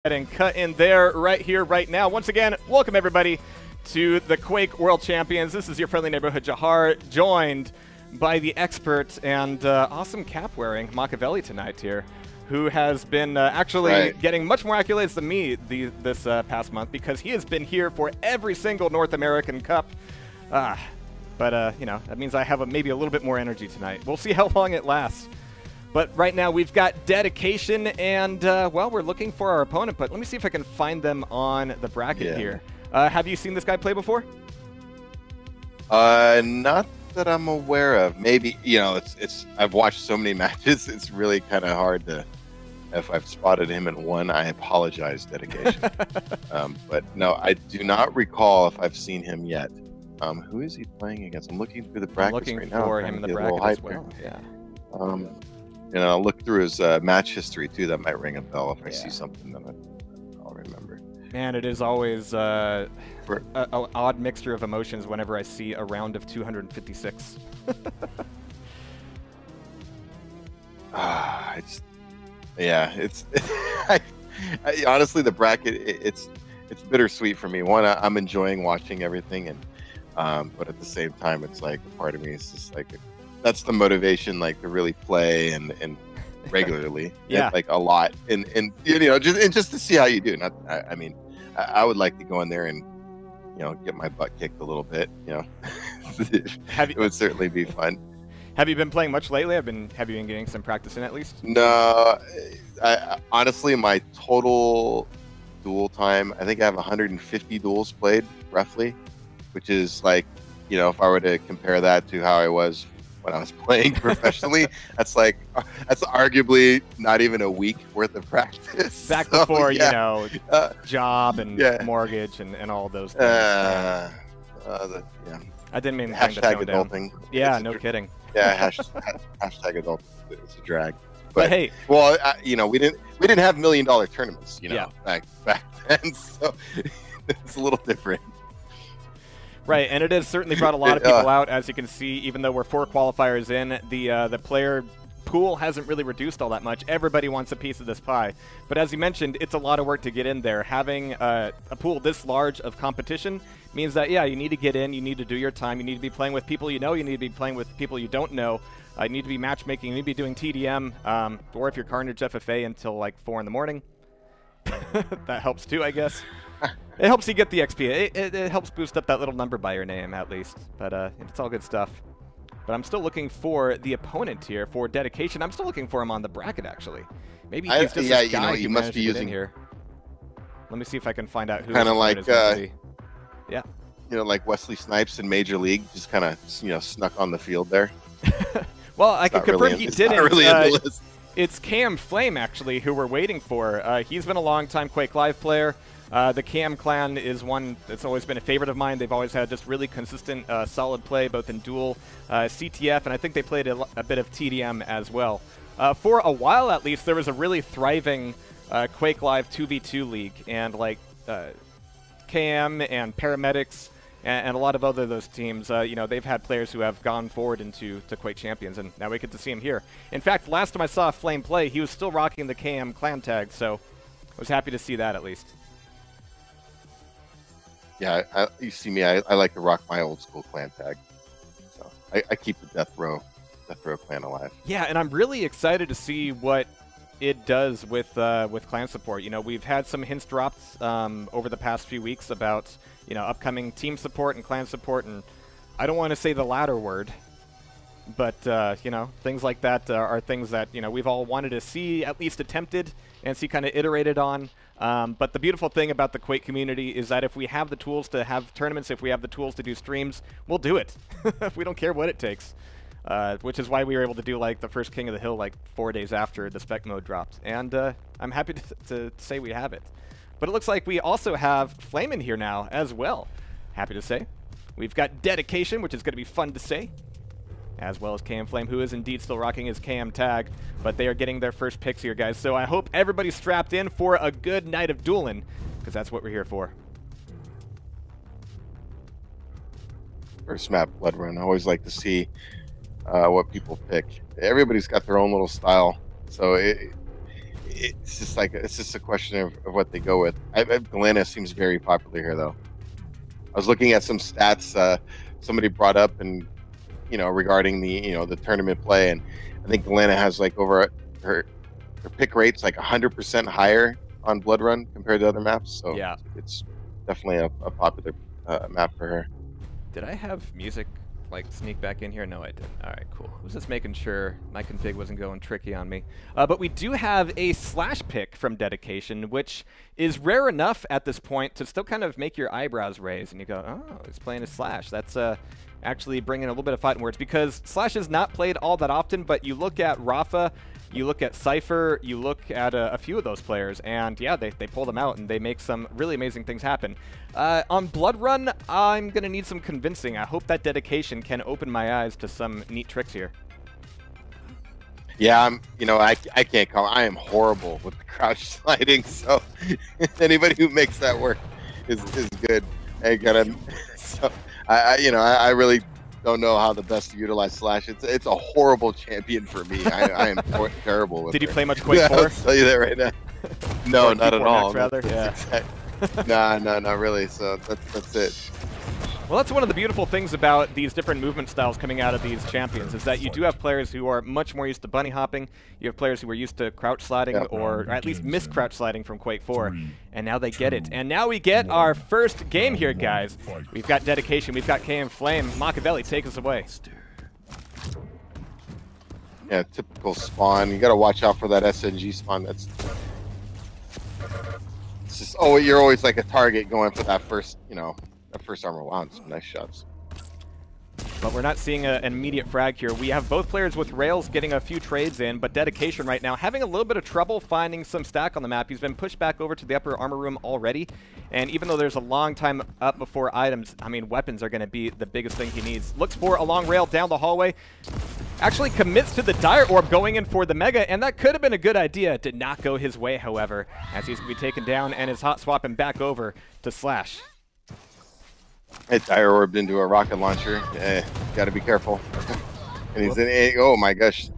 And cut in there right here, right now. Once again, welcome everybody to the Quake World Champions. This is your friendly neighborhood Jahar, joined by the expert and awesome cap-wearing Machiavelli tonight here, who has been actually getting much more accolades than me this past month because he has been here for every single North American Cup. But you know, that means I have maybe a little bit more energy tonight. We'll see how long it lasts. But right now we've got Deadication, and well, we're looking for our opponent, but let me see if I can find them on the bracket here. Have you seen this guy play before? Not that I'm aware of. Maybe, you know, I've watched so many matches, it's really kind of hard to, if I've spotted him in one, I apologize, Deadication. But no, I do not recall if I've seen him yet. Who is he playing against? I'm looking through the brackets right now. I'm looking for him in the bracket as well, yeah. And I'll look through his match history too. That might ring a bell if I see something that I'll remember. Man, it is always an odd mixture of emotions whenever I see a round of 256. It's honestly, the bracket, it's bittersweet for me. One, I'm enjoying watching everything, and but at the same time, it's like a part of me is just like, that's the motivation, like, to really play and regularly, like a lot, and you know, just to see how you do. Not, I mean, I would like to go in there and, you know, get my butt kicked a little bit. You know, it would certainly be fun. Have you been playing much lately? Have you been getting some practice in at least? No, honestly, my total duel time, I think I have 150 duels played roughly, which is like, you know, if I were to compare that to how I was when I was playing professionally, that's arguably not even a week worth of practice. Back before, you know, job and mortgage and all those things. I didn't mean hashtag adulting. Yeah, no kidding. Yeah, hashtag adulting. It's a drag. But hey, well, you know, we didn't have $1 million tournaments, you know, back then, so it's a little different. Right, and it has certainly brought a lot of people out, as you can see. Even though we're 4 qualifiers in, the player pool hasn't really reduced all that much. Everybody wants a piece of this pie. But as you mentioned, it's a lot of work to get in there. Having a pool this large of competition means that, yeah, you need to get in, you need to do your time, you need to be playing with people you know, you need to be playing with people you don't know. You need to be matchmaking, you need to be doing TDM, or if you're Carnage FFA until like 4 in the morning. That helps too, I guess. It helps you get the XP. It helps boost up that little number by your name, at least. But it's all good stuff. But I'm still looking for the opponent here for Deadication. I'm still looking for him on the bracket, actually. Maybe he's just this guy who must be using here. Let me see if I can find out who. Kind of like, yeah. You know, like Wesley Snipes in Major League, just kind of, you know, snuck on the field there. Well, I can confirm he didn't. Really it's Cam Flame, actually, who we're waiting for. He's been a long-time Quake Live player. The Cam clan is one that's always been a favorite of mine. They've always had just really consistent, solid play, both in Duel, CTF, and I think they played a bit of TDM as well. For a while, at least, there was a really thriving Quake Live 2v2 league, and like KM and Paramedics and a lot of other those teams, you know, they've had players who have gone forward into Quake Champions, and now we get to see him here. In fact, last time I saw Flame play, he was still rocking the KM clan tag, so I was happy to see that at least. Yeah, you see me, I like to rock my old school clan tag. So I keep the Death Row clan alive. Yeah, and I'm really excited to see what it does with clan support. You know, we've had some hints dropped over the past few weeks about, you know, upcoming team support and clan support, and I don't want to say the latter word, but you know, things like that are things that, you know, we've all wanted to see at least attempted and see kind of iterated on. But the beautiful thing about the Quake community is that if we have the tools to have tournaments, if we have the tools to do streams, we'll do it. We don't care what it takes. Which is why we were able to do like the first King of the Hill like 4 days after the spec mode dropped. And I'm happy to say we have it. But it looks like we also have Flame in here now as well. Happy to say. We've got Deadication, which is going to be fun to say, as well as KM Flame, who is indeed still rocking his KM tag, but they are getting their first picks here, guys. So I hope everybody's strapped in for a good night of dueling, because that's what we're here for. First map, Blood Run. I always like to see what people pick. Everybody's got their own little style, so it's just like it's just a question of what they go with. Galena seems very popular here, though. I was looking at some stats somebody brought up, and regarding the tournament play, and I think Galena has like over her pick rate's like 100% higher on Blood Run compared to other maps. So yeah, it's definitely a popular map for her. Did I have music like sneak back in here? No, I didn't. All right, cool. I was just making sure my config wasn't going tricky on me. But we do have a Slash pick from Deadication, which is rare enough at this point to still kind of make your eyebrows raise, and you go, oh, he's playing a Slash. That's actually bringing a little bit of fighting words, because Slash is not played all that often, but you look at Rafa, you look at Cypher, you look at a few of those players, and yeah, they pull them out and they make some really amazing things happen. On Blood Run, I'm going to need some convincing. I hope that Deadication can open my eyes to some neat tricks here. Yeah, I can't call. I am horrible with the crouch sliding, so anybody who makes that work is good. I really don't know how the best to utilize Slash. It's a horrible champion for me. I am terrible with Did you her. play much Quake 4? I'll tell you that right now. No, not at all. Rather. Yeah. No, not really. So that's it. Well, that's one of the beautiful things about these different movement styles coming out of these champions, is that you do have players who are much more used to bunny hopping. You have players who are used to crouch sliding, or at least miss crouch sliding from Quake 4, and now they get it. And now we get our first game here, guys. We've got Deadication, we've got KM Flame. Machiavelli, take us away. Yeah, typical spawn. You got to watch out for that SNG spawn. It's just, oh, you're always like a target going for that first, that first armor. Wow, some nice shots. But we're not seeing an immediate frag here. We have both players with rails getting a few trades in, but Deadication right now having a little bit of trouble finding some stack on the map. He's been pushed back over to the upper armor room already, and even though there's a long time up before items, I mean, weapons are going to be the biggest thing he needs. Looks for a long rail down the hallway. Actually commits to the Dire Orb, going in for the Mega, and that could have been a good idea. Did not go his way, however, as he's going to be taken down and is hot swapping back over to Slash. It Dire Orbed into a rocket launcher. Got to be careful. And he's in. Oh my gosh!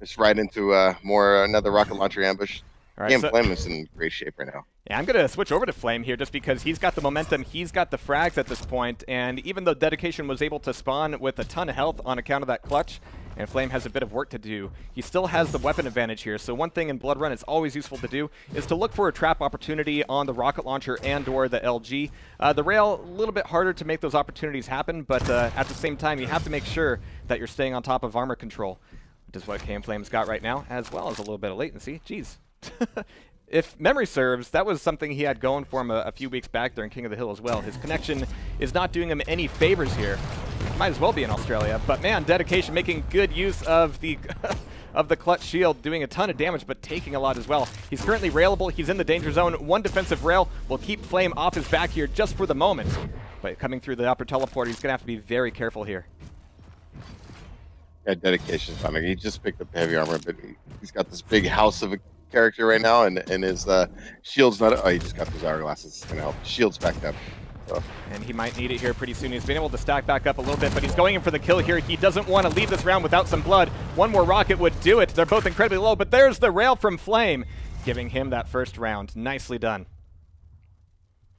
Just right into another rocket launcher ambush. All right, so Flame is in great shape right now. Yeah, I'm going to switch over to Flame here just because he's got the momentum, he's got the frags at this point, and even though Deadication was able to spawn with a ton of health on account of that clutch, and Flame has a bit of work to do, he still has the weapon advantage here. So one thing in Blood Run it's always useful to do is to look for a trap opportunity on the rocket launcher and or the LG. The rail, a little bit harder to make those opportunities happen, but at the same time you have to make sure that you're staying on top of armor control, which is what KM Flame's got right now, as well as a little bit of latency. Jeez. If memory serves, that was something he had going for him a few weeks back during King of the Hill as well. His connection is not doing him any favors here. Might as well be in Australia, but man, Deadication making good use of the of the clutch shield, doing a ton of damage, but taking a lot as well. He's currently railable. He's in the danger zone. One defensive rail will keep Flame off his back here just for the moment. But coming through the upper teleporter, he's going to have to be very careful here. Yeah, Deadication's fine. He just picked up heavy armor, but he's got this big house of a character right now, and his shield's not. Oh, he just got those hourglasses. It's gonna help. Shield's backed up. So. And he might need it here pretty soon. He's been able to stack back up a little bit, but he's going in for the kill here. He doesn't want to leave this round without some blood. One more rocket would do it. They're both incredibly low, but there's the rail from Flame, giving him that first round. Nicely done.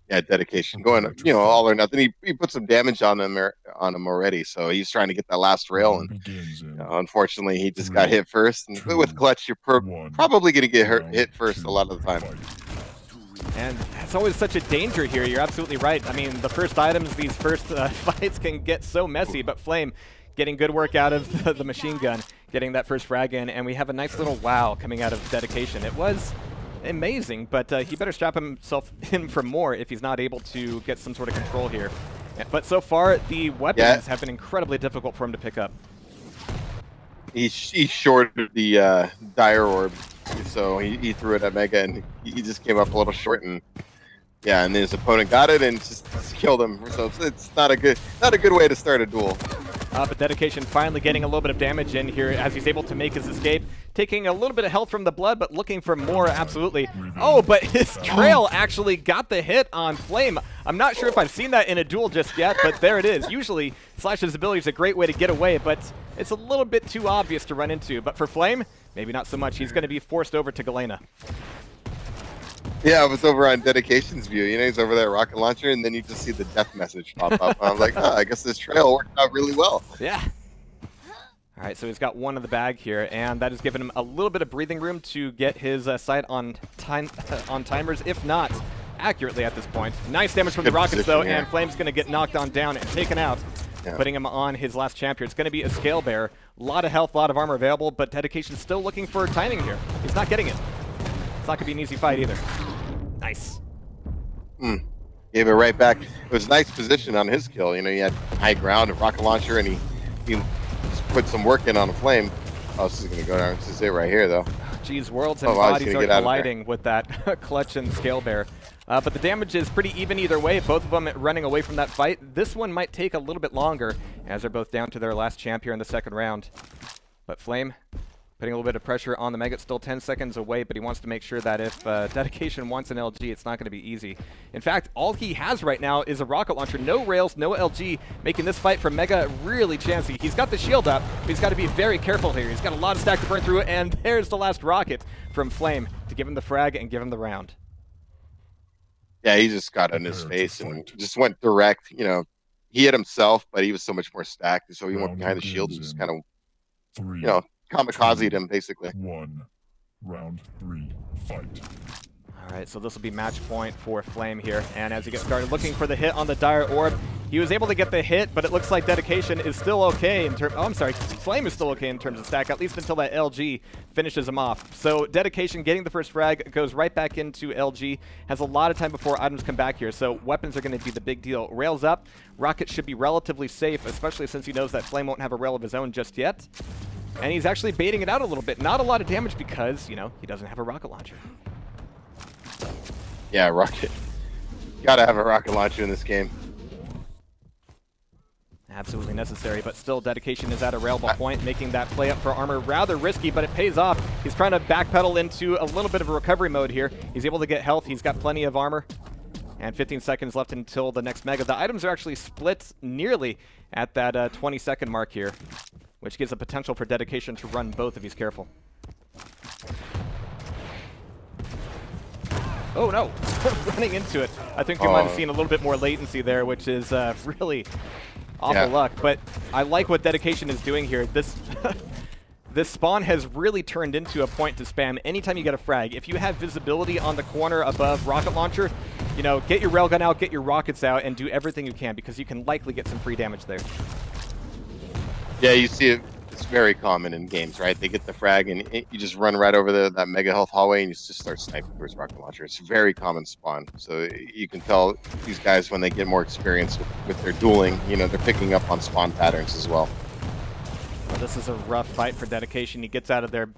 Yeah, Deadication going, all or nothing. He put some damage on him already, so he's trying to get that last rail, and unfortunately he just got hit first. And with clutch, you're probably going to get hit first a lot of the time. And that's always such a danger here. You're absolutely right. I mean, the first items, these first fights can get so messy, but Flame getting good work out of the machine gun, getting that first frag in, and we have a nice little wow coming out of Deadication. It was amazing, but he better strap himself in for more if he's not able to get some sort of control here. But so far, the weapons have been incredibly difficult for him to pick up. He shorted the Dire Orb, so he threw it at Mega, and he just came up a little short, and yeah, and his opponent got it and just killed him. So it's not a good way to start a duel. But Deadication finally getting a little bit of damage in here as he's able to make his escape. Taking a little bit of health from the blood, but looking for more, absolutely. Oh, but his trail actually got the hit on Flame. I'm not sure if I've seen that in a duel just yet, but there it is. Usually, Slash's ability is a great way to get away, but it's a little bit too obvious to run into. But for Flame, maybe not so much. He's going to be forced over to Galena. Yeah, I was over on Dedication's view. You know, he's over there rocket launcher, and then you just see the death message pop up. I was like, oh, I guess this trail worked out really well. Yeah. All right, so he's got one in the bag here, and that has given him a little bit of breathing room to get his sight on timers, if not accurately at this point. Nice damage from the rockets, though, and Flame's going to get knocked on down and taken out, putting him on his last champion. It's going to be a scale bear. A lot of health, a lot of armor available, but Dedication's still looking for timing here. He's not getting it. It's not going to be an easy fight either. Nice. Gave it right back. It was nice position on his kill. You know, he had high ground, a rocket launcher, and he just put some work in on a Flame. Oh, this is going to go down. This is it right here, though. Geez, worlds and bodies are colliding with that clutch and scale bear. But the damage is pretty even either way. Both of them running away from that fight. This one might take a little bit longer, as they're both down to their last champ here in the second round. But Flame putting a little bit of pressure on the Mega. Still 10 seconds away, but he wants to make sure that if Dedication wants an LG, it's not going to be easy. In fact, all he has right now is a rocket launcher. No rails, no LG, making this fight for Mega really chancy. He's got the shield up, but he's got to be very careful here. He's got a lot of stack to burn through, and there's the last rocket from Flame to give him the frag and give him the round. Yeah, he just got in his face and just went direct. You know, he hit himself, but he was so much more stacked, so he went behind the shield and just kind of, you know, kamikazed him, basically. Round 3, fight. All right, so this will be match point for Flame here. And as he gets started looking for the hit on the Dire Orb, he was able to get the hit, but it looks like Dedication is still okay in terms... Oh, I'm sorry. Flame is still okay in terms of stack, at least until that LG finishes him off. So Dedication getting the first frag, goes right back into LG, has a lot of time before items come back here. So weapons are going to be the big deal. Rails up. Rocket should be relatively safe, especially since he knows that Flame won't have a rail of his own just yet. And he's actually baiting it out a little bit. Not a lot of damage because, you know, he doesn't have a rocket launcher. Yeah, rocket. Gotta have a rocket launcher in this game. Absolutely necessary, but still Dedication is at a railball point, making that play up for armor rather risky, but it pays off. He's trying to backpedal into a little bit of a recovery mode here. He's able to get health. He's got plenty of armor. And 15 seconds left until the next Mega. The items are actually split nearly at that 20-second mark here, which gives a potential for Dedication to run both if he's careful. Oh no, running into it. I think we might have seen a little bit more latency there, which is really awful luck. But I like what Dedication is doing here. This this spawn has really turned into a point to spam anytime you get a frag. If you have visibility on the corner above rocket launcher, you know, get your railgun out, get your rockets out, and do everything you can because you can likely get some free damage there. Yeah, you see it. It's very common in games, right? They get the frag, and you just run right over that Mega Health hallway, and you just start sniping towards rocket launcher. It's a very common spawn. So you can tell these guys, when they get more experience with their dueling, you know, they're picking up on spawn patterns as well. Well, this is a rough fight for Dedication. He gets out of there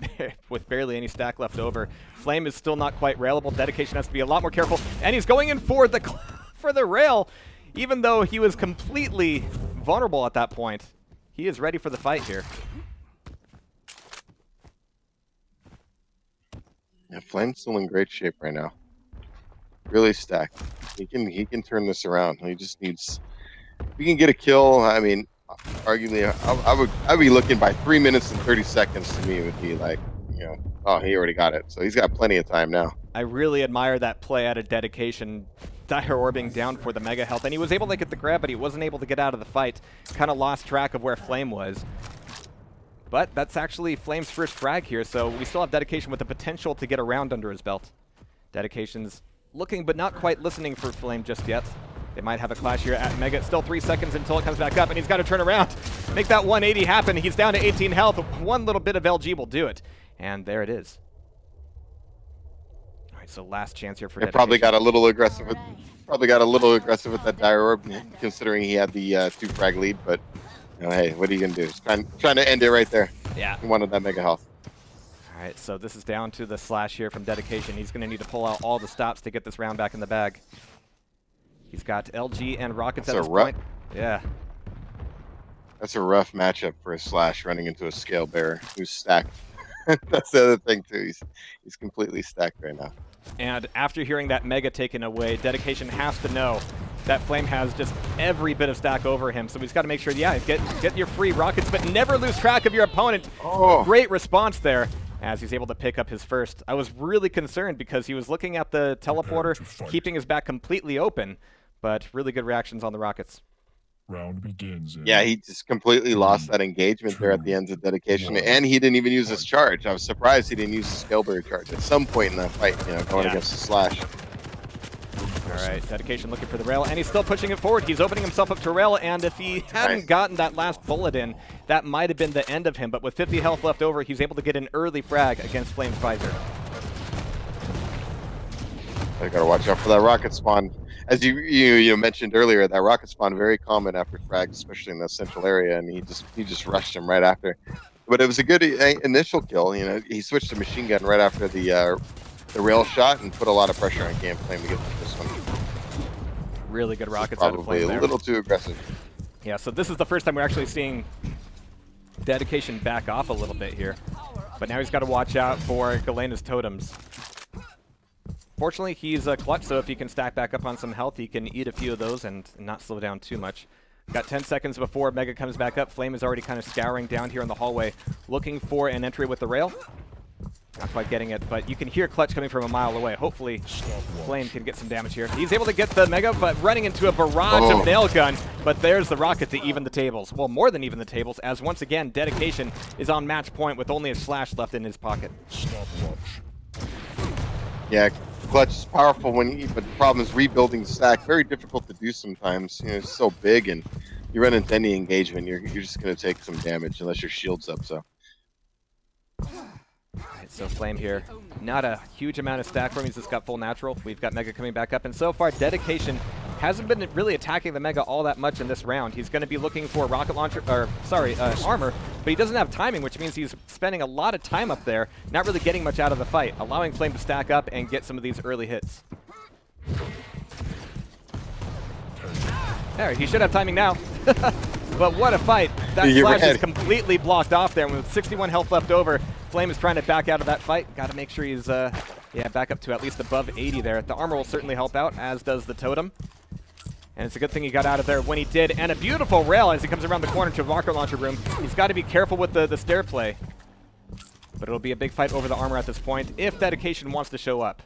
with barely any stack left over. Flame is still not quite railable. Dedication has to be a lot more careful, and he's going in for the rail, even though he was completely vulnerable at that point. He is ready for the fight here. Yeah, Flame's still in great shape right now. Really stacked. He can turn this around. He just needs. If he can get a kill, I mean, arguably, I'd be looking by 3 minutes and 30 seconds. To me, it would be like, you know, oh, he already got it. So he's got plenty of time now. I really admire that play out of Dedication. Dire orbing down for the Mega Health, and he was able to get the grab, but he wasn't able to get out of the fight. Kind of lost track of where Flame was. But that's actually Flame's first frag here, so we still have Dedication with the potential to get a round under his belt. Dedication's looking but not quite listening for Flame just yet. They might have a clash here at Mega. Still 3 seconds until it comes back up, and he's got to turn around. Make that 180 happen. He's down to 18 health. One little bit of LG will do it. And there it is. All right, so last chance here for Dedication. Probably got a little aggressive with that Dire Orb, considering he had the 2 frag lead, but you know, hey, what are you gonna do? Just trying to end it right there. Yeah. He wanted that Mega Health. All right, so this is down to the slash here from Dedication. He's going to need to pull out all the stops to get this round back in the bag. He's got LG and rockets at this point. Yeah. That's a rough matchup for a slash running into a scale bearer who's stacked. That's the other thing too. He's completely stacked right now. And after hearing that Mega taken away, Dedication has to know that Flame has just every bit of stack over him. So he's got to make sure, yeah, get your free rockets, but never lose track of your opponent. Oh. Great response there as he's able to pick up his first. I was really concerned because he was looking at the teleporter, keeping his back completely open, but really good reactions on the rockets. Round begins. Yeah, he just completely lost that engagement there at the end of Dedication, and he didn't even use his charge. I was surprised he didn't use his Scaleberry charge at some point in that fight, you know, going against the Slash. All right, Dedication looking for the rail, and he's still pushing it forward. He's opening himself up to rail, and if he hadn't gotten that last bullet in, that might have been the end of him. But with 50 health left over, he's able to get an early frag against Flame's Visor. I gotta watch out for that rocket spawn. As you mentioned earlier, that rocket spawn very common after frags, especially in the central area, and he just rushed him right after. But it was a good initial kill. You know, he switched to machine gun right after the rail shot and put a lot of pressure on Game Flame to get this one. Really good rockets out of Flame there. Probably a little too aggressive. Yeah, so this is the first time we're actually seeing Dedication back off a little bit here. But now he's got to watch out for Galena's totems. Fortunately, he's clutch, so if he can stack back up on some health, he can eat a few of those and not slow down too much. Got 10 seconds before Mega comes back up. Flame is already kind of scouring down here in the hallway, looking for an entry with the rail. Not quite getting it, but you can hear Clutch coming from a mile away. Hopefully, Flame can get some damage here. He's able to get the Mega, but running into a barrage of nail gun. But there's the rocket to even the tables. Well, more than even the tables, as once again, Dedication is on match point with only a Slash left in his pocket. Yeah, Clutch is powerful but the problem is rebuilding the stack. Very difficult to do sometimes. You know, it's so big, and you run into any engagement, you're just going to take some damage unless your shield's up. So. Alright, so Flame here, not a huge amount of stack for him. He's just got full natural. We've got Mega coming back up, and so far Dedication hasn't been really attacking the Mega all that much in this round. He's going to be looking for rocket launcher, or sorry, armor, but he doesn't have timing, which means he's spending a lot of time up there, not really getting much out of the fight, allowing Flame to stack up and get some of these early hits. There, he should have timing now. But what a fight. That Slash is completely blocked off there, and with 61 health left over, Flame is trying to back out of that fight. Got to make sure he's back up to at least above 80 there. The armor will certainly help out, as does the totem. And it's a good thing he got out of there when he did. And a beautiful rail as he comes around the corner to a rocket launcher room. He's got to be careful with the stair play. But it'll be a big fight over the armor at this point if Dedication wants to show up.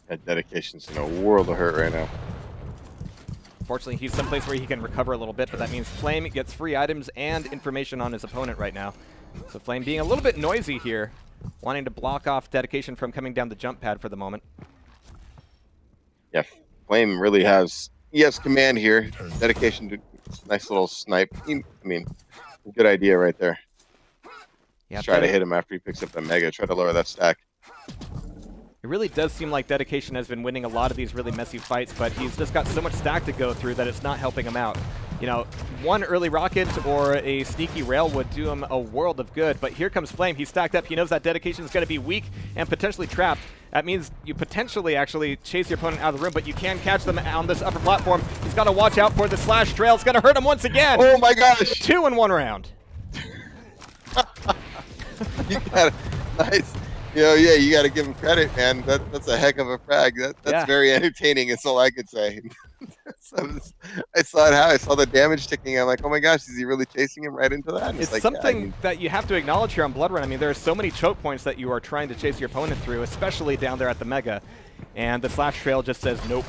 That Dedication's in a world of hurt right now. Fortunately, he's someplace where he can recover a little bit, but that means Flame gets free items and information on his opponent right now. So Flame being a little bit noisy here, wanting to block off Dedication from coming down the jump pad for the moment. Yeah, Flame really has command here. Dedication, nice little snipe. I mean, good idea right there. Yeah, try to hit him after he picks up the Mega. Try to lower that stack. It really does seem like Dedication has been winning a lot of these really messy fights, but he's just got so much stack to go through that it's not helping him out. You know, one early rocket or a sneaky rail would do him a world of good, but here comes Flame. He's stacked up. He knows that Dedication is going to be weak and potentially trapped. That means you potentially actually chase your opponent out of the room, but you can catch them on this upper platform. He's got to watch out for the Slash trail. It's going to hurt him once again. Oh my gosh. 2 in 1 round. You got it. Nice. You know, yeah, you got to give him credit, man. That's a heck of a frag. That's very entertaining. It's all I could say. I saw it how I saw the damage ticking. I'm like, oh my gosh, is he really chasing him right into that? It's like, something that you have to acknowledge here on Blood Run. I mean, there are so many choke points that you are trying to chase your opponent through, especially down there at the Mega, and the Slash trail just says nope.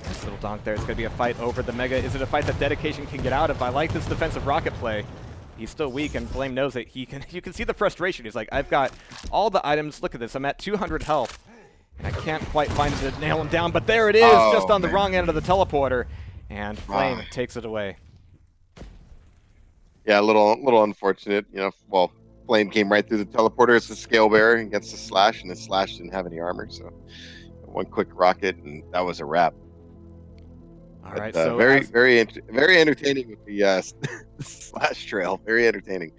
Nice little donk there. It's going to be a fight over the Mega. Is it a fight that Dedication can get out of? I like this defensive rocket play. He's still weak, and Flame knows that he can. You can see the frustration. He's like, I've got all the items. Look at this. I'm at 200 health, and I can't quite find it to nail him down. But there it is, just on the wrong end of the teleporter, and Flame takes it away. Yeah, a little unfortunate. You know, well, Flame came right through the teleporter. It's a scale bearer against the Slash, and the Slash didn't have any armor, so one quick rocket, and that was a wrap. All right, so very entertaining with the Slash trail. Very entertaining.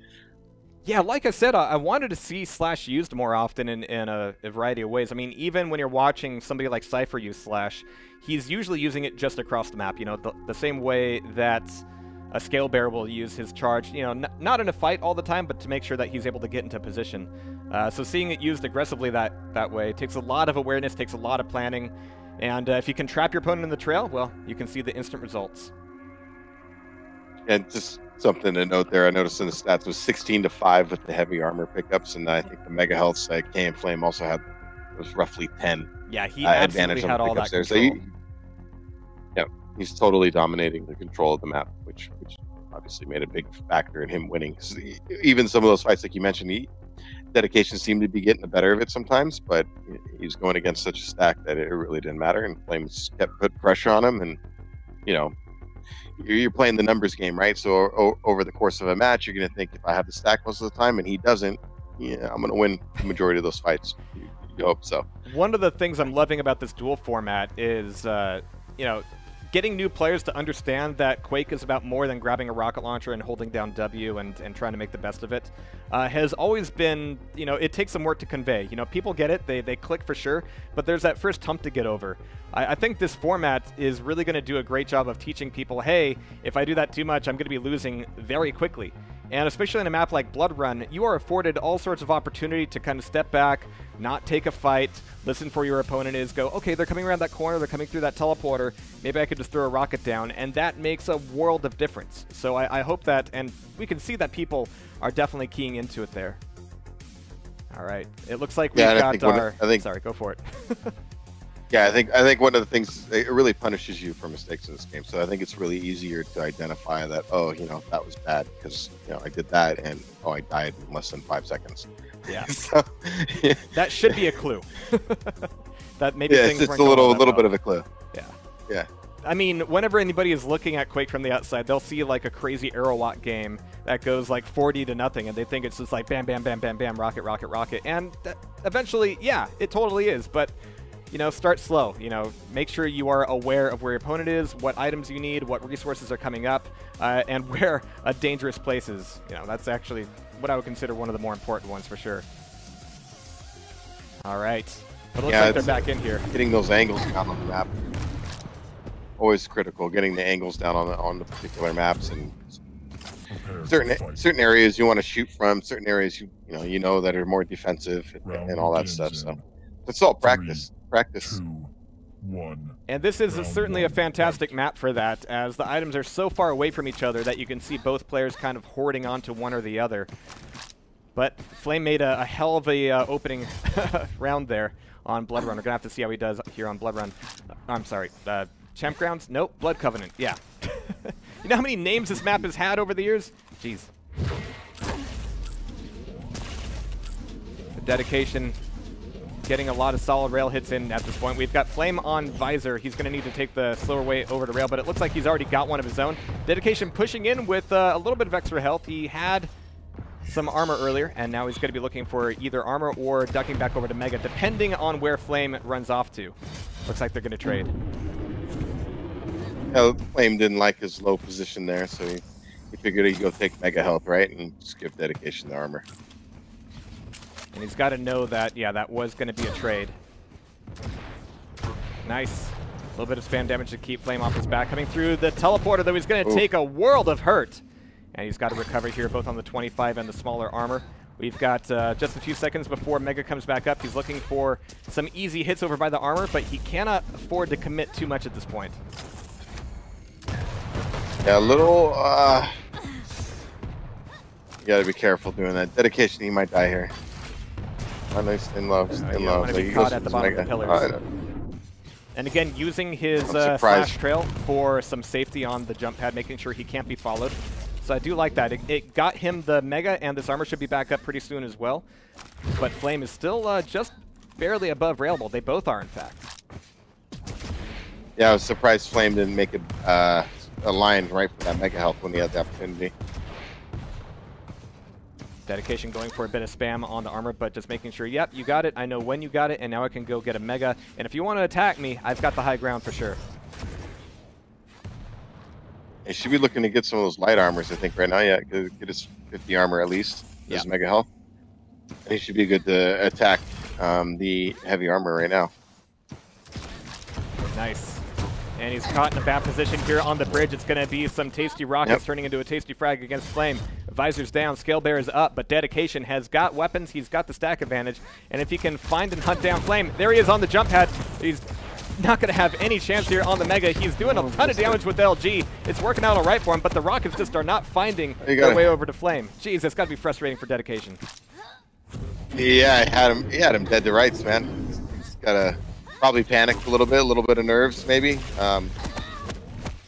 Yeah, like I said, I wanted to see Slash used more often in a variety of ways. I mean, even when you're watching somebody like Cypher use Slash, he's usually using it just across the map. You know, the same way that Scale Bear will use his charge, you know, not in a fight all the time, but to make sure that he's able to get into position. So seeing it used aggressively that way takes a lot of awareness, takes a lot of planning, and if you can trap your opponent in the trail, well, you can see the instant results. And just something to note there, I noticed in the stats was 16-5 with the heavy armor pickups, and I think the Mega Health side, K and Flame also had was roughly 10. Yeah, he absolutely had all that control. So he's totally dominating the control of the map, which obviously made a big factor in him winning. Even some of those fights, like you mentioned, Dedication seemed to be getting the better of it sometimes, but he's going against such a stack that it really didn't matter, and Flames kept putting pressure on him, and you're playing the numbers game, right? So over the course of a match, you're going to think, if I have the stack most of the time and he doesn't, I'm going to win the majority of those fights. You hope so. One of the things I'm loving about this duel format is, getting new players to understand that Quake is about more than grabbing a rocket launcher and holding down W and trying to make the best of it, has always been, it takes some work to convey. People get it, they click for sure, but there's that first hump to get over. I think this format is really going to do a great job of teaching people, hey, if I do that too much, I'm going to be losing very quickly. And especially in a map like Blood Run, you are afforded all sorts of opportunity to kind of step back, not take a fight, listen for your opponent is, go, okay, they're coming around that corner, they're coming through that teleporter, maybe I could just throw a rocket down, and that makes a world of difference. So I hope that, and we can see that people are definitely keying into it there. All right, it looks like we've got our... Sorry, go for it. Yeah, I think one of the things, it really punishes you for mistakes in this game. So I think it's really easier to identify that, that was bad because, I did that and, I died in less than 5 seconds. Yeah. So, yeah. That should be a clue. That maybe things it's a little bit of a clue. Yeah. Yeah. I mean, whenever anybody is looking at Quake from the outside, they'll see like a crazy arrow lock game that goes like 40-0, and they think it's just like bam, bam, bam, bam, bam, rocket, rocket, rocket. And eventually, yeah, it totally is. But start slow. Make sure you are aware of where your opponent is, what items you need, what resources are coming up, and where a dangerous place is. That's actually what I would consider one of the more important ones for sure. All right. But it looks like they're back in here. Getting those angles down on the map. Always critical, getting the angles down on the particular maps, and certain areas you want to shoot from, certain areas you know that are more defensive and all that stuff. So it's all practice. 2, 1. And this is certainly a fantastic map for that, as the items are so far away from each other that you can see both players kind of hoarding onto one or the other. But Flame made a hell of a opening round there on Blood Run. We're going to have to see how he does here on Blood Run. I'm sorry, Champ Grounds? Nope, Blood Covenant, yeah. You know how many names this map has had over the years? Jeez. The Dedication getting a lot of solid rail hits in at this point. We've got Flame on Visor. He's going to need to take the slower way over to rail, but it looks like he's already got one of his own. Dedication pushing in with a little bit of extra health. He had some armor earlier, and now he's going to be looking for either armor or ducking back over to Mega, depending on where Flame runs off to. Looks like they're going to trade. Flame didn't like his low position there, so he figured he'd go take Mega Health, right, and just give Dedication the armor. And he's got to know that, yeah, that was going to be a trade. Nice. A little bit of spam damage to keep Flame off his back. Coming through the teleporter, though, he's going to take a world of hurt. And he's got to recover here, both on the 25 and the smaller armor. We've got just a few seconds before Mega comes back up. He's looking for some easy hits over by the armor, but he cannot afford to commit too much at this point. Yeah, a little... you got to be careful doing that. Dedication, he might die here. Oh, nice, in love, in love. Want to be caught at the bottom of the pillars. And again, using his slash trail for some safety on the jump pad, making sure he can't be followed. So I do like that. It got him the Mega, and this armor should be back up pretty soon as well. But Flame is still just barely above railable. They both are, in fact. Yeah, I was surprised Flame didn't make a line right for that Mega Health when he had the opportunity. Dedication going for a bit of spam on the armor, but just making sure, yep, you got it. I know when you got it, and now I can go get a Mega. And if you want to attack me, I've got the high ground for sure. He should be looking to get some of those light armors, I think, right now. Yeah, get his 50 armor at least. Yeah. His Mega Health. And he should be good to attack the heavy armor right now. Nice. And he's caught in a bad position here on the bridge. It's going to be some tasty rockets turning into a tasty frag against Flame. Visor's down, Scale Bear is up, but Deadication has got weapons. He's got the stack advantage. And if he can find and hunt down Flame, there he is on the jump pad. He's not going to have any chance here on the Mega. He's doing a ton of damage with LG. It's working out all right for him, but the rockets just are not finding their way over to Flame. Jeez, that's got to be frustrating for Deadication. Yeah, he had him dead to rights, man. He's got to probably panicked a little bit of nerves, maybe.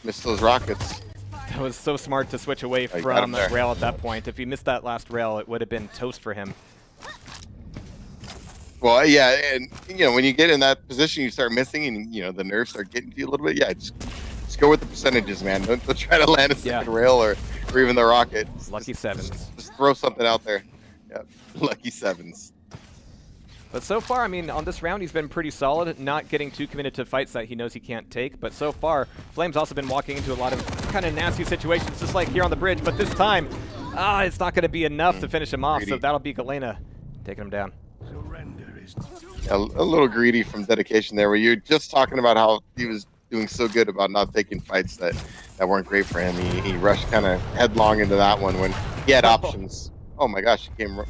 Missed those rockets. That was so smart to switch away from rail at that point. If he missed that last rail, it would have been toast for him. Well, yeah, and you know, when you get in that position, you start missing, and you know the nerves start getting to you a little bit. Yeah, just go with the percentages, man. Don't try to land a second rail or even the rocket. Lucky sevens. Just throw something out there. Yeah, lucky sevens. But so far, I mean, on this round, he's been pretty solid, not getting too committed to fights that he knows he can't take. But so far, Flame's also been walking into a lot of kind of nasty situations, just like here on the bridge. But this time, it's not going to be enough to finish him off, so that'll be Galena taking him down. A little greedy from Deadication there, where you're just talking about how he was doing so good about not taking fights that weren't great for him. He rushed kind of headlong into that one when he had options. Oh my gosh, he came...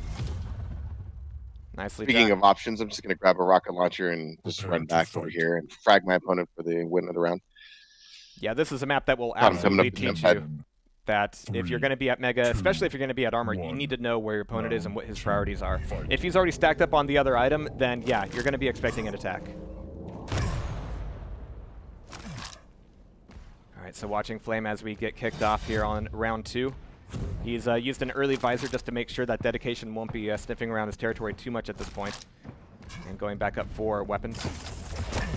Nicely Speaking done. of options, I'm just going to grab a rocket launcher and just run back over here and frag my opponent for the win of the round. Yeah, this is a map that will absolutely teach you that if you're going to be at Mega, especially if you're going to be at Armor, you need to know where your opponent is and what his priorities are. If he's already stacked up on the other item, then yeah, you're going to be expecting an attack. All right, so watching Flame as we get kicked off here on round 2. He's used an early visor just to make sure that Deadication won't be sniffing around his territory too much at this point. And going back up for weapons.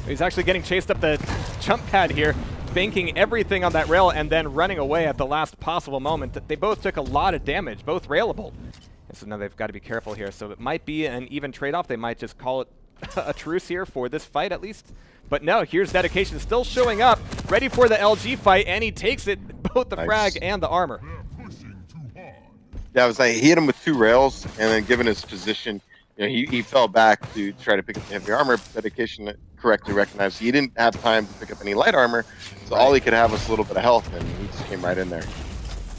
He's actually getting chased up the jump pad here, banking everything on that rail and then running away at the last possible moment. They both took a lot of damage, both railable. And so now they've got to be careful here. So it might be an even trade-off. They might just call it a truce here for this fight at least. But no, here's Deadication still showing up, ready for the LG fight, and he takes it, both the frag and the armor. Yeah, I was like, he hit him with 2 rails, and then given his position, you know, he fell back to try to pick up the heavy armor. Deadication correctly recognized he didn't have time to pick up any light armor, so all he could have was a little bit of health, and he just came right in there.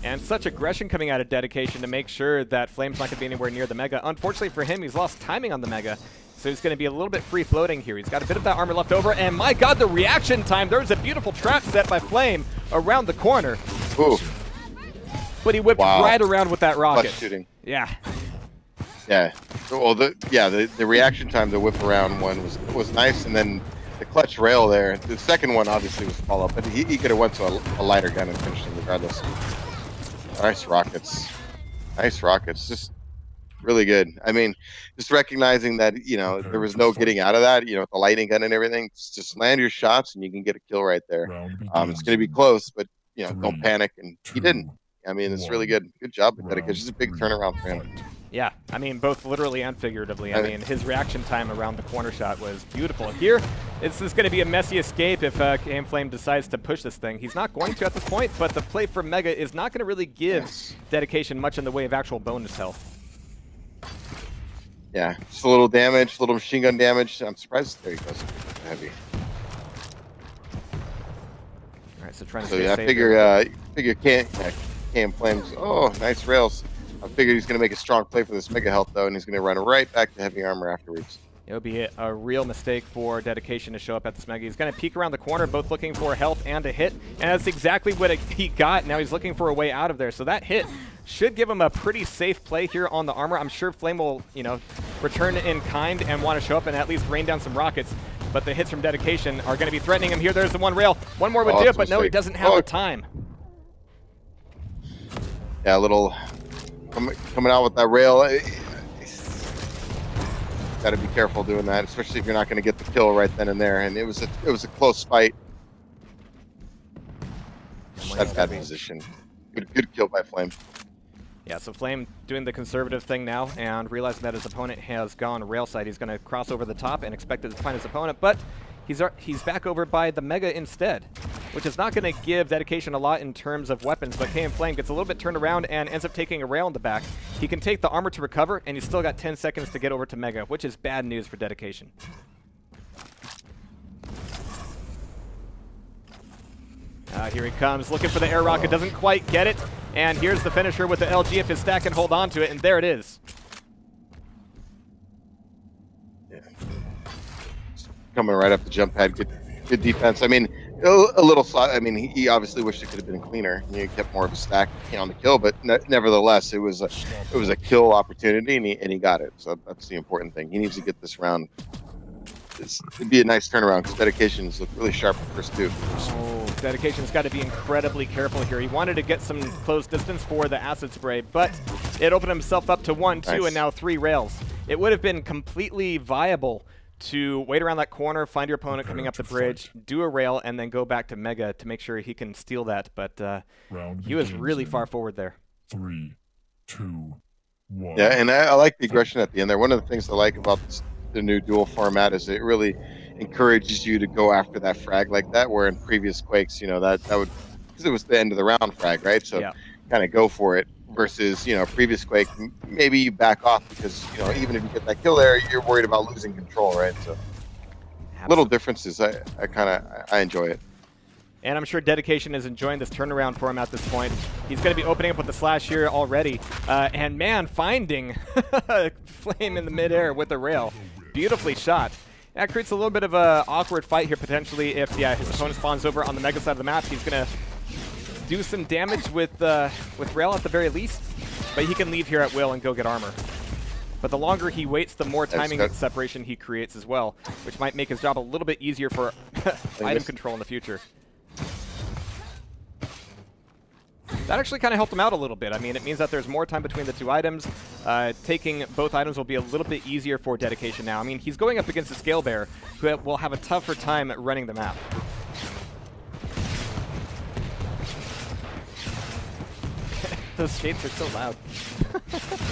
And such aggression coming out of Deadication to make sure that Flame's not going to be anywhere near the Mega. Unfortunately for him, he's lost timing on the Mega, so he's going to be a little bit free-floating here. He's got a bit of that armor left over, and my god, the reaction time! There's a beautiful trap set by Flame around the corner. Ooh. But he whipped right around with that rocket. Clutch shooting. Yeah. Yeah. Well, the reaction time to whip around one was nice, and then the clutch rail there. The second one obviously was follow up, but he could have went to a lighter gun and finished him regardless. Nice rockets. Nice rockets. Just really good. I mean, just recognizing that, you know, there was no getting out of that, you know, with the lightning gun and everything. Just land your shots and you can get a kill right there. It's going to be close, but, you know, don't panic. And he didn't. I mean, it's really good. Good job with Deadication. It's a big turnaround for him. Yeah, I mean, both literally and figuratively. I mean, his reaction time around the corner shot was beautiful. Here, this is going to be a messy escape if Game Flame decides to push this thing. He's not going to at this point, but the play for Mega is not going to really give Deadication much in the way of actual bonus health. Yeah, just a little damage, a little machine gun damage. I'm surprised. There he goes. Heavy. All right, so trying to stay safe. Figure Cam Flames. Oh, nice rails. I figured he's going to make a strong play for this Mega Health, though, and he's going to run right back to heavy armor afterwards. It would be a real mistake for Deadication to show up at this Mega. He's going to peek around the corner, both looking for health and a hit, and that's exactly what he got. Now he's looking for a way out of there. So that hit should give him a pretty safe play here on the armor. I'm sure Flame will, you know, return in kind and want to show up and at least rain down some rockets. But the hits from Deadication are going to be threatening him here. There's the one rail. One more would do it, but no, he doesn't have the time. Yeah, a little coming out with that rail. Got to be careful doing that, especially if you're not going to get the kill right then and there. And it was a close fight. That's bad position. Good kill by Flame. Yeah, so Flame doing the conservative thing now and realizing that his opponent has gone rail side. He's going to cross over the top and expected to find his opponent, but he's back over by the Mega instead, which is not going to give Deadication a lot in terms of weapons, but KM Flame gets a little bit turned around and ends up taking a rail in the back. He can take the armor to recover, and he's still got 10 seconds to get over to Mega, which is bad news for Deadication. Here he comes, looking for the air rocket, doesn't quite get it. And here's the finisher with the LG if his stack can hold on to it, and there it is. Yeah. Coming right up the jump pad, good defense. I mean, a little slot. I mean, he obviously wished it could have been cleaner. He kept more of a stack on the kill, but nevertheless, it was a kill opportunity, and he got it. So that's the important thing. He needs to get this round. It'd be a nice turnaround because Dedication's looked really sharp at first two. Oh, Dedication's got to be incredibly careful here. He wanted to get some close distance for the acid spray, but it opened himself up to 1, 2, and now 3 rails. It would have been completely viable to wait around that corner, find your opponent coming up the bridge, do a rail, and then go back to Mega to make sure he can steal that. But he was really far forward there. 3, 2, 1. Yeah, and I like the aggression at the end there. One of the things I like about the new duel format is it really encourages you to go after that frag like that, where in previous Quakes, you know, that would, because it was the end of the round frag, right? So kind of go for it. Versus, you know, previous Quake, maybe you back off because, you know, even if you get that kill there, you're worried about losing control, right? So little differences. I enjoy it. And I'm sure Dedication is enjoying this turnaround for him at this point. He's going to be opening up with the slash here already. And man, finding Flame in the midair with the rail. Beautifully shot. That creates a little bit of an awkward fight here potentially if his opponent spawns over on the Mega side of the map. He's going to do some damage with rail at the very least, but he can leave here at will and go get armor. But the longer he waits, the more timing separation he creates as well, which might make his job a little bit easier for item control in the future. That actually kind of helped him out a little bit. I mean, it means that there's more time between the 2 items. Taking both items will be a little bit easier for Dedication now. I mean, he's going up against a Scale Bear, who will have a tougher time running the map. Those skates are so loud.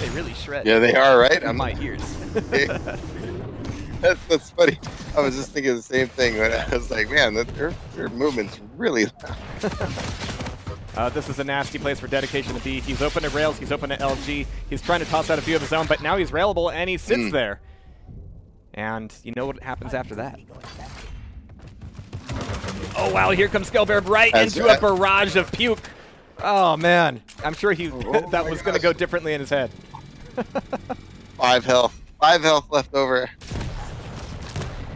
They really shred. Yeah, they are, right? On my ears. That's funny. I was just thinking the same thing, but I was like, man, their movement's really loud. This is a nasty place for Dedication to be. He's open to rails. He's open to LG. He's trying to toss out a few of his own, but now he's railable, and he sits there. And you know what happens after that. Oh, wow. Here comes Scale Bear right into a barrage of puke. Oh, man. I'm sure that was going to go differently in his head. 5 health. 5 health left over.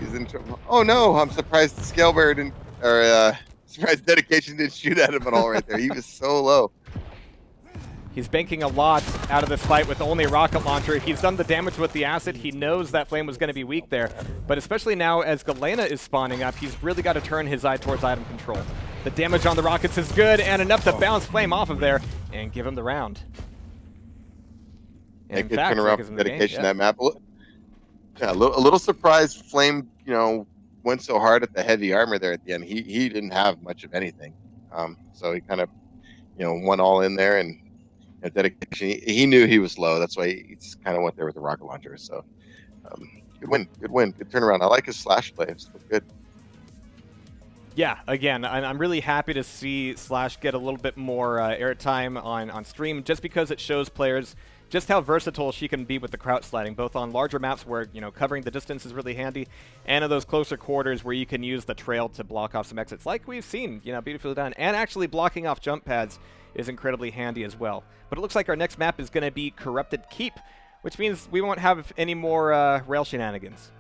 He's in trouble. Oh, no. I'm surprised the Scale Bear didn't, or surprised Dedication didn't shoot at him at all right there. He was so low. He's banking a lot out of this fight with only a rocket launcher. He's done the damage with the acid. He knows that Flame was going to be weak there. But especially now as Galena is spawning up, he's really got to turn his eye towards item control. The damage on the rockets is good and enough to bounce Flame off of there and give him the round. And good turnaround from Dedication that map. Yeah, a little surprised Flame, you know, went so hard at the heavy armor there at the end. He didn't have much of anything. So he kind of, you know, went all in there, and Dedication, he knew he was low. That's why he just kind of went there with the rocket launcher. So good win, good turnaround. I like his slash play. It's good. Yeah, again, I'm really happy to see Slash get a little bit more airtime on stream, just because it shows players just how versatile she can be with the crouch sliding, both on larger maps where, you know, covering the distance is really handy, and in those closer quarters where you can use the trail to block off some exits, like we've seen, you know, beautifully done. And actually blocking off jump pads is incredibly handy as well. But it looks like our next map is going to be Corrupted Keep, which means we won't have any more rail shenanigans.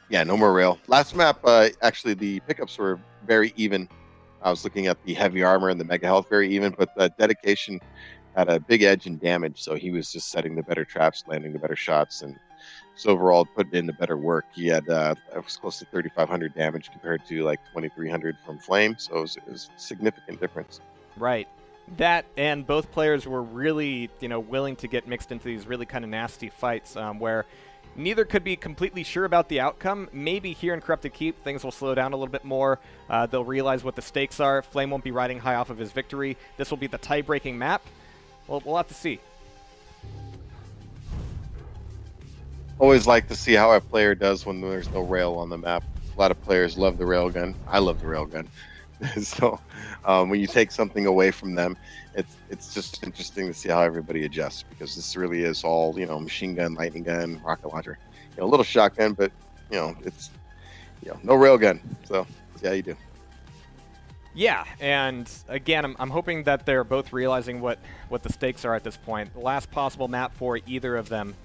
Yeah, no more rail. Last map, actually, the pickups were very even. I was looking at the heavy armor and the mega health, very even, but the Dedication had a big edge in damage, so he was just setting the better traps, landing the better shots, and so overall putting in the better work. He had it was close to 3,500 damage compared to like 2,300 from Flame, so it was a significant difference. Right. That, and both players were really, you know, willing to get mixed into these really kind of nasty fights where neither could be completely sure about the outcome. Maybe here in Corrupted Keep, things will slow down a little bit more. They'll realize what the stakes are. Flame won't be riding high off of his victory. This will be the tie-breaking map. Well, we'll have to see. Always like to see how a player does when there's no rail on the map. A lot of players love the railgun. I love the railgun. So when you take something away from them, it's just interesting to see how everybody adjusts, because this really is all, you know, machine gun, lightning gun, rocket launcher, you know, a little shotgun, but you know, it's, you know, no railgun. So see how you do. Yeah, and again, I'm hoping that they're both realizing what the stakes are at this point. The last possible map for either of them.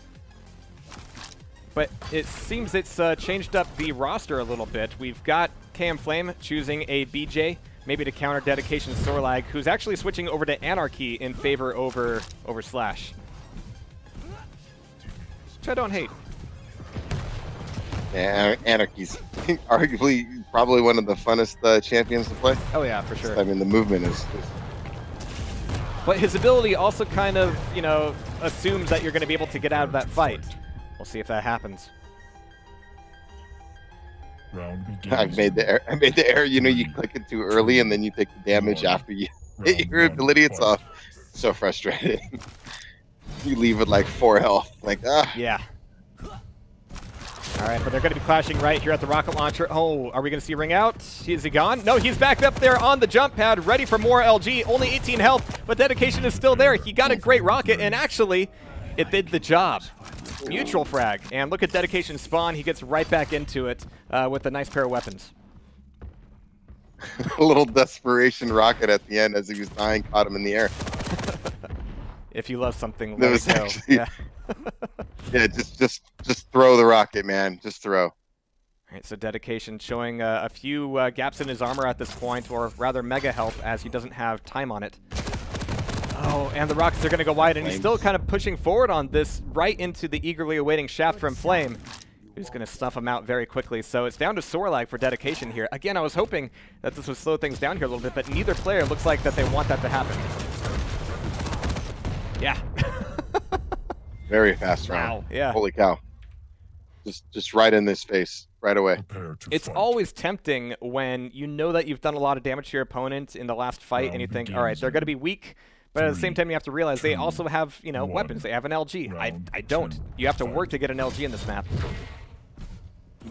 But it seems it's changed up the roster a little bit. We've got KM Flame choosing a BJ, maybe to counter Dedication Sorlag, who's actually switching over to Anarchy in favor over Slash. Which I don't hate. Yeah, Anarchy's arguably probably one of the funnest champions to play. Oh yeah, for sure. I mean, the movement is... But his ability also kind of, you know, assumes that you're going to be able to get out of that fight. We'll see if that happens. I made the error. You know, you click it too early, and then you take the damage after you hit your ability. It's off. So frustrating. You leave with like 4 health. Like, ah. Yeah. All right, but they're going to be clashing right here at the rocket launcher. Oh, are we going to see Ring out? Is he gone? No, he's back up there on the jump pad, ready for more LG. Only 18 health, but Dedication is still there. He got a great rocket, and actually, it did the job. Neutral frag, and look at Dedication spawn. He gets right back into it with a nice pair of weapons. A little desperation rocket at the end as he was dying, caught him in the air. If you love something, let it go. Actually, yeah, just throw the rocket, man. Just throw. All right, so Dedication showing a few gaps in his armor at this point, or rather mega health, as he doesn't have time on it. Oh, and the rockets are going to go wide, and he's still kind of pushing forward on this right into the eagerly awaiting shaft from Flame, who's going to stuff him out very quickly. So it's down to Sorlag for Dedication here. Again, I was hoping that this would slow things down here a little bit, but neither player looks like that they want that to happen. Yeah. Very fast round. Wow, yeah. Holy cow. Just right in this face, right away. It's always tempting when you know that you've done a lot of damage to your opponent in the last fight, and you think, all right, they're going to be weak, but at the same time, you have to realize they also have, you know, weapons. They have an LG. I don't. You have to work to get an LG in this map.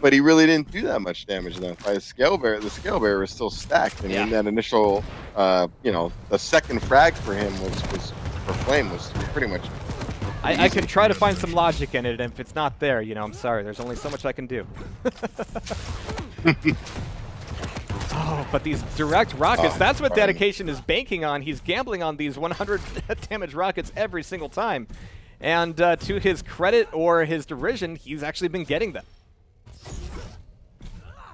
But he really didn't do that much damage then. By the scale bearer was still stacked. I mean, that initial, you know, the second frag for him was for Flame was pretty much. I could try to find some logic in it, and if it's not there, you know, I'm sorry. There's only so much I can do. Oh, but these direct rockets, that's what Dedication is banking on. He's gambling on these 100 damage rockets every single time. And to his credit or his derision, he's actually been getting them.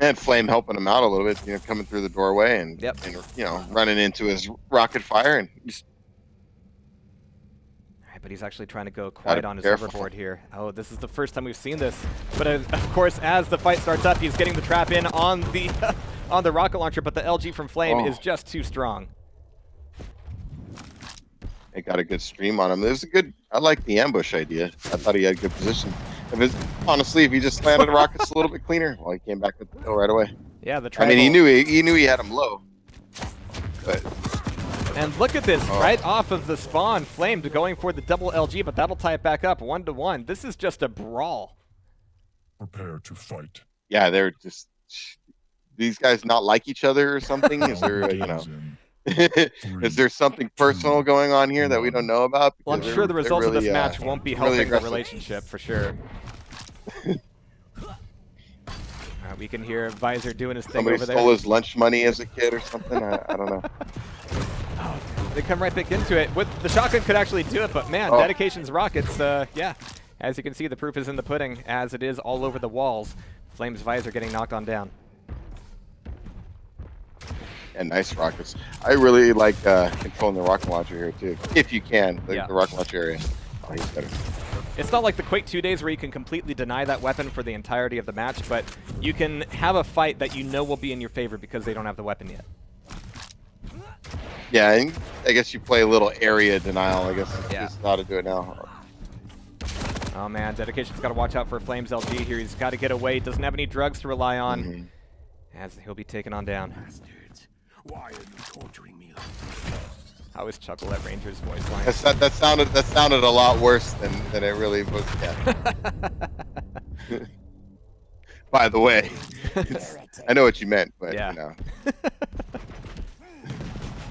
And Flame helping him out a little bit, you know, coming through the doorway and, and you know, running into his rocket fire. And just... But he's actually trying to go quiet on his overboard here. Oh, this is the first time we've seen this. But of course, as the fight starts up, he's getting the trap in on the on the rocket launcher, but the LG from Flame is just too strong. It got a good stream on him. It was a good. I like the ambush idea. I thought he had a good position. Honestly, if he just landed rockets a little bit cleaner, well, he came back with the kill right away. Yeah, the tribal. I mean, he knew he had him low. But. And look at this, right off of the spawn, Flame going for the double LG, but that'll tie it back up 1-1. This is just a brawl. Prepare to fight. Yeah, they're just these guys not like each other or something. Is there, you know, is there something personal going on here that we don't know about? Well, I'm sure the results of this match won't be helping the relationship for sure. We can hear Visor doing his thing over there. Somebody stole his lunch money as a kid or something. I don't know. Oh, they come right back into it. With the shotgun could actually do it, but man, Dedication's rockets, yeah. As you can see, the proof is in the pudding, as it is all over the walls. Flame's Visor getting knocked on down. And nice rockets. I really like controlling the rocket launcher here too, if you can. The rocket launcher area. Oh, he's better. It's not like the Quake 2 days where you can completely deny that weapon for the entirety of the match, but you can have a fight that you know will be in your favor because they don't have the weapon yet. Yeah, and I guess you play a little area denial. I guess just how to do it now. Oh man, Dedication's got to watch out for Flame's LG here. He's got to get away. Doesn't have any drugs to rely on, as he'll be taken on down. Why are you torturing me? I always chuckle at Ranger's voice line. That sounded a lot worse than it really was. Yeah. By the way, I know what you meant, but you know.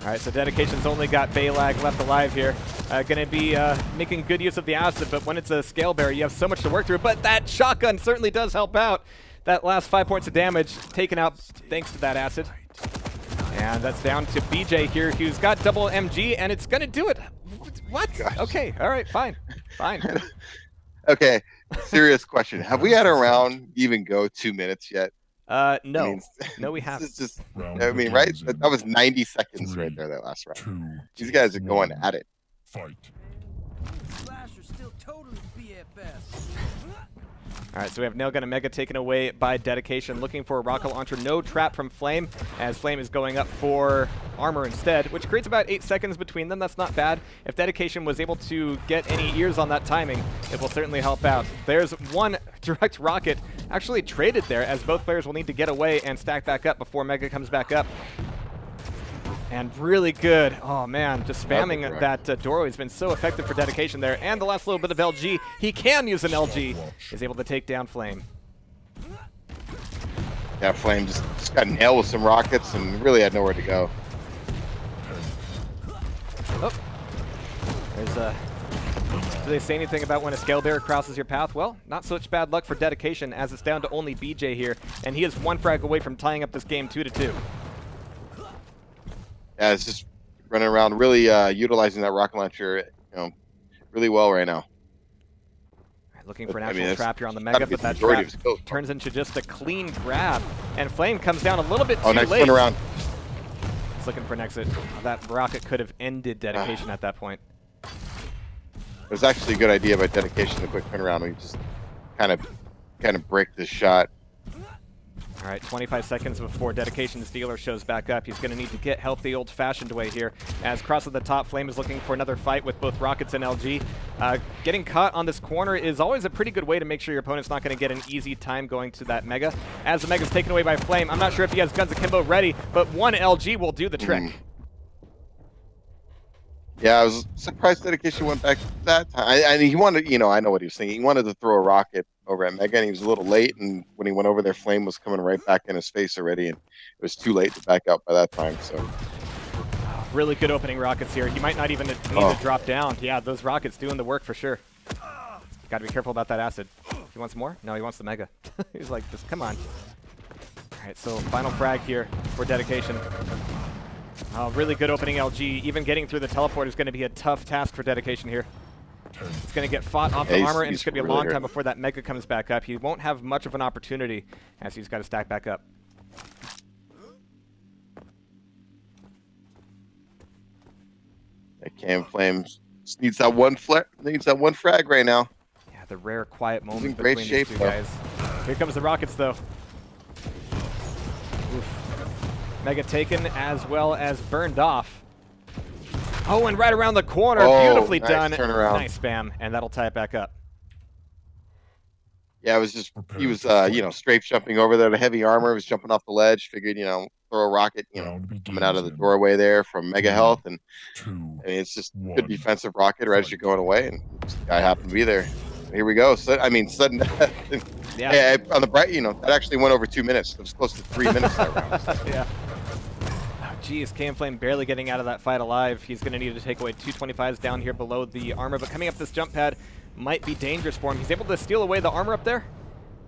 All right, so Dedication's only got Baylag left alive here. Going to be making good use of the acid, but when it's a scale bearer, you have so much to work through. But that shotgun certainly does help out. That last 5 points of damage taken out thanks to that acid. And that's down to BJ here, who's got double MG, and it's going to do it. What? Gosh. Okay, all right, fine. Okay, serious question. Have we had a round even go 2 minutes yet? No. I mean, No, we this haven't. is just, Round I mean, right? begins in That was 90 seconds 3, right there, that last round. 2, These guys are going 1. at it. Fight. Slasher's still totally BFF. All right, so we have Nailgun and Mega taken away by Dedication, looking for a rocket launcher. No trap from Flame, as Flame is going up for armor instead, which creates about 8 seconds between them. That's not bad. If Dedication was able to get any ears on that timing, it will certainly help out. There's one direct rocket actually traded there, as both players will need to get away and stack back up before Mega comes back up. And really good. Oh, man, just spamming that doorway has been so effective for Dedication there. And the last little bit of LG, he can use an LG, is able to take down Flame. Yeah, Flame just got nailed with some rockets and really had nowhere to go. Oh. There's a... Do they say anything about when a scale bearer crosses your path? Well, not such bad luck for Dedication, as it's down to only BJ here, and he is one frag away from tying up this game 2-2. Yeah, it's just running around, really utilizing that rocket launcher, really well right now. Looking for an I actual mean, trap here on the gotta Mega, be but that the majority trap of skills. turns into just a clean grab. And Flame comes down a little bit too Oh, nice late. turnaround. He's looking for an exit. That rocket could have ended Dedication at that point. It was actually a good idea by Dedication, the quick turnaround. We just kind of break this shot. All right, 25 seconds before Dedication's dealer shows back up. He's going to need to get help the old-fashioned way here. As cross at the top, Flame is looking for another fight with both rockets and LG. Getting caught on this corner is always a pretty good way to make sure your opponent's not going to get an easy time going to that Mega. As the Mega's taken away by Flame, I'm not sure if he has Guns Akimbo ready, but one LG will do the trick. Yeah, I was surprised Dedication went back that time. I mean, he wanted, I know what he was thinking. He wanted to throw a rocket over at Mega, and he was a little late, and when he went over there, Flame was coming right back in his face already, and it was too late to back out by that time, so. Really good opening rockets here. He might not even need to drop down. Yeah, those rockets doing the work for sure. Got to be careful about that acid. He wants more? No, he wants the Mega. He's like, just come on. All right, so final frag here for Dedication. Oh, really good opening LG. Even getting through the teleport is going to be a tough task for Dedication here. It's going to get fought off the armor, and it's going to be a long time before that Mega comes back up. He won't have much of an opportunity as he's got to stack back up. That Cam Flame needs that one frag right now. Yeah, the rare quiet moment in great between shape, these two guys. Here comes the rockets, though. Oof. Mega taken as well as burned off. Oh, and right around the corner, beautifully nice done. Turnaround. Nice spam, and that'll tie it back up. Yeah, it was just, he was, strafe jumping over there to heavy armor, was jumping off the ledge, figured, throw a rocket, coming out of the doorway there from Mega Health, and I mean, it's just good defensive rocket right as you're going away, and this guy happened to be there. Here we go. So, I mean, sudden death. Yeah. On the bright, that actually went over 2 minutes. It was close to 3 minutes that round. Yeah. Geez, Cam Flame barely getting out of that fight alive. He's going to need to take away 225s down here below the armor, but coming up this jump pad might be dangerous for him. He's able to steal away the armor up there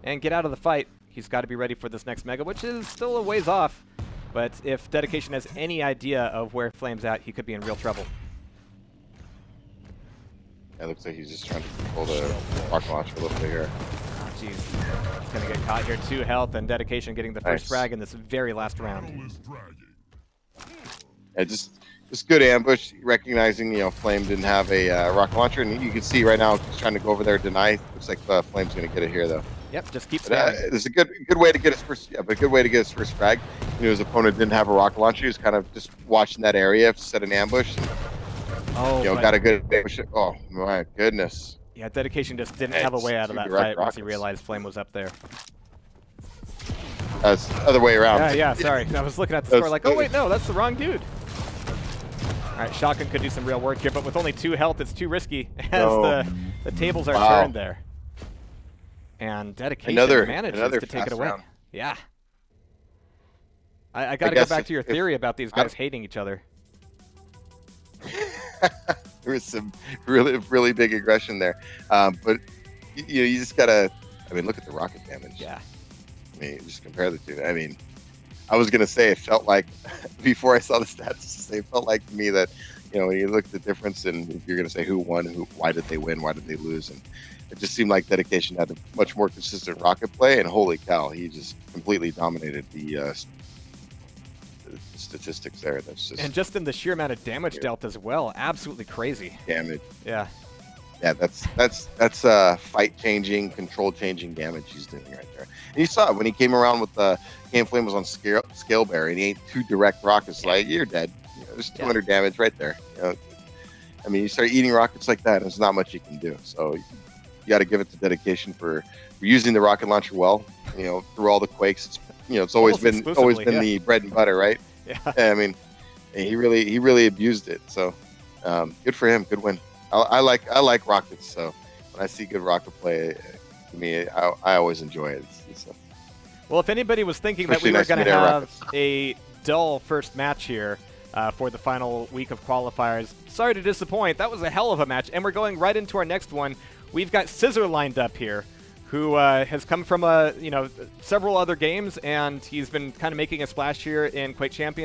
and get out of the fight. He's got to be ready for this next Mega, which is still a ways off. But if Dedication has any idea of where Flame's at, he could be in real trouble. It looks like he's just trying to pull the rocket launcher a little bit here. Oh, jeez. He's going to get caught here. 2 health, and Dedication getting the first frag in this very last round. Yeah, just good ambush, recognizing, Flame didn't have a rocket launcher, and you can see right now he's trying to go over there, deny. Looks like Flame's going to get it here, though. Yep, just keep spamming. It's a good way to get his first, frag. His opponent didn't have a rocket launcher. He was kind of just watching that area, set an ambush, and, got a good ambush. Oh my goodness. Yeah, Dedication just didn't have a way out of that fight once he realized Flame was up there. That's the other way around. Yeah, sorry. I was looking at the score like, oh wait, no, that's the wrong dude. All right, Shotgun could do some real work here, but with only 2 health, it's too risky as the tables are turned there. And Dedication manages to take it away. Round. Yeah. I got to go back to your theory about these guys hating each other. There was some really big aggression there. But, you just got to, look at the rocket damage. Yeah. Just compare the two. I was gonna say it felt like before I saw the stats, it felt like to me that when you look at the difference, and if you're gonna say who won, why did they win, why did they lose, and it just seemed like Dedication had a much more consistent rocket play, and holy cow, he just completely dominated the statistics there. That's just, and just in the sheer amount of damage dealt as well, absolutely crazy. Damage. Yeah. Yeah, that's fight changing, control changing damage he's doing right there. And you saw it when he came around with the Game Flame was on scale bear, and he ate 2 direct rockets. Like, you're dead. There's 200 damage right there. I mean, you start eating rockets like that, and there's not much you can do. So you got to give it to Dedication for using the rocket launcher well. Through all the Quakes, it's always been the bread and butter, right? Yeah. I mean, he really abused it. So good for him. Good win. I like rockets, so when I see good rocket play, to me, I always enjoy it. Well, if anybody was thinking that we were going to have a dull first match here for the final week of qualifiers, sorry to disappoint. That was a hell of a match, and we're going right into our next one. We've got Scissor lined up here, who has come from several other games, and he's been kind of making a splash here in Quake Champions.